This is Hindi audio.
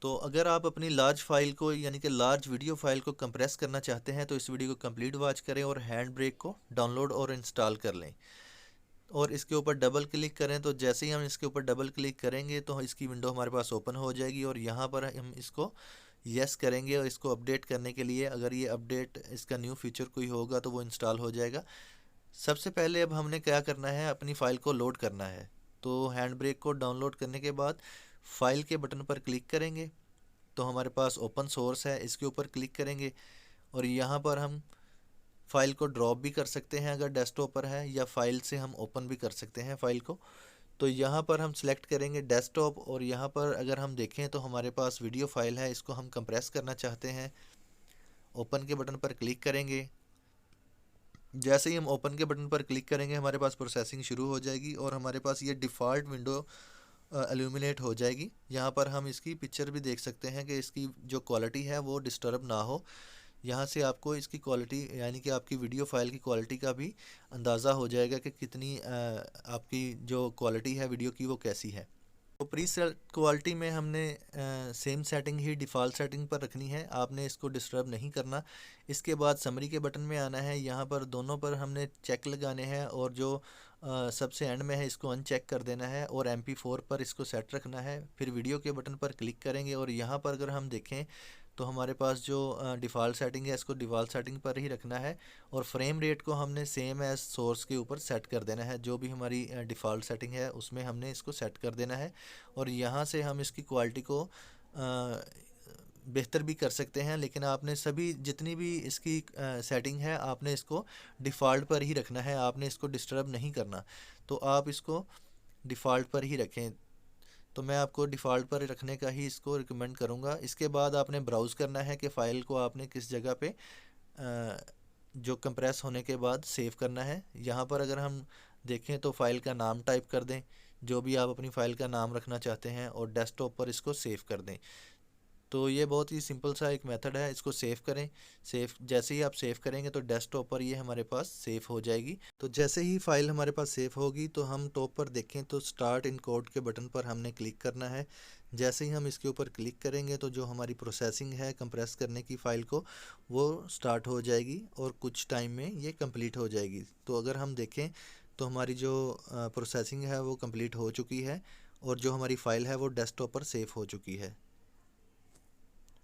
तो अगर आप अपनी लार्ज फाइल को यानी कि लार्ज वीडियो फाइल को कंप्रेस करना चाहते हैं तो इस वीडियो को कंप्लीट वॉच करें और हैंड ब्रेक को डाउनलोड और इंस्टॉल कर लें और इसके ऊपर डबल क्लिक करें। तो जैसे ही हम इसके ऊपर डबल क्लिक करेंगे तो इसकी विंडो हमारे पास ओपन हो जाएगी और यहाँ पर हम इसको यस करेंगे और इसको अपडेट करने के लिए अगर ये अपडेट इसका न्यू फीचर कोई होगा तो वो इंस्टॉल हो जाएगा। सबसे पहले अब हमने क्या करना है, अपनी फ़ाइल को लोड करना है। तो हैंड ब्रेक को डाउनलोड करने के बाद फाइल के बटन पर क्लिक करेंगे तो हमारे पास ओपन सोर्स है, इसके ऊपर क्लिक करेंगे और यहाँ पर हम फाइल को ड्रॉप भी कर सकते हैं अगर डेस्कटॉप पर है, या फाइल से हम ओपन भी कर सकते हैं फाइल को। तो यहाँ पर हम सिलेक्ट करेंगे डेस्कटॉप और यहाँ पर अगर हम देखें तो हमारे पास वीडियो फाइल है, इसको हम कंप्रेस करना चाहते हैं। ओपन के बटन पर क्लिक करेंगे। जैसे ही हम ओपन के बटन पर क्लिक करेंगे हमारे पास प्रोसेसिंग शुरू हो जाएगी और हमारे पास ये डिफ़ॉल्ट विंडो एल्यूमिनेट हो जाएगी। यहाँ पर हम इसकी पिक्चर भी देख सकते हैं कि इसकी जो क्वालिटी है वो डिस्टर्ब ना हो। यहाँ से आपको इसकी क्वालिटी यानी कि आपकी वीडियो फाइल की क्वालिटी का भी अंदाज़ा हो जाएगा कि कितनी आपकी जो क्वालिटी है वीडियो की वो कैसी है। तो प्री सेट क्वालिटी में हमने सेम सेटिंग ही डिफ़ॉल्ट सेटिंग पर रखनी है, आपने इसको डिस्टर्ब नहीं करना। इसके बाद समरी के बटन में आना है, यहाँ पर दोनों पर हमने चेक लगाने हैं और जो सबसे एंड में है इसको अनचेक कर देना है और MP4 पर इसको सेट रखना है। फिर वीडियो के बटन पर क्लिक करेंगे और यहाँ पर अगर हम देखें तो हमारे पास जो डिफ़ॉल्ट सेटिंग है इसको डिफ़ॉल्ट सेटिंग पर ही रखना है और फ्रेम रेट को हमने सेम एज सोर्स के ऊपर सेट कर देना है। जो भी हमारी डिफ़ॉल्ट सेटिंग है उसमें हमने इसको सेट कर देना है और यहाँ से हम इसकी क्वालिटी को बेहतर भी कर सकते हैं, लेकिन आपने सभी जितनी भी इसकी सेटिंग है आपने इसको डिफ़ॉल्ट पर ही रखना है, आपने इसको डिस्टर्ब नहीं करना। तो आप इसको डिफ़ॉल्ट पर ही रखें। तो मैं आपको डिफ़ॉल्ट पर रखने का ही इसको रिकमेंड करूँगा। इसके बाद आपने ब्राउज़ करना है कि फ़ाइल को आपने किस जगह पे जो कंप्रेस होने के बाद सेव करना है। यहाँ पर अगर हम देखें तो फ़ाइल का नाम टाइप कर दें, जो भी आप अपनी फ़ाइल का नाम रखना चाहते हैं और डेस्कटॉप पर इसको सेव कर दें। तो ये बहुत ही सिंपल सा एक मेथड है, इसको सेव करें। सेव जैसे ही आप सेव करेंगे तो डेस्कटॉप पर ये हमारे पास सेव हो जाएगी। तो जैसे ही फाइल हमारे पास सेव होगी तो हम टॉप पर देखें तो स्टार्ट इन कोड के बटन पर हमने क्लिक करना है। जैसे ही हम इसके ऊपर क्लिक करेंगे तो जो हमारी प्रोसेसिंग है कंप्रेस करने की फ़ाइल को वो स्टार्ट हो जाएगी और कुछ टाइम में ये कंप्लीट हो जाएगी। तो अगर हम देखें तो हमारी जो प्रोसेसिंग है वो कंप्लीट हो चुकी है और जो हमारी फ़ाइल है वो डेस्कटॉप पर सेव हो चुकी है।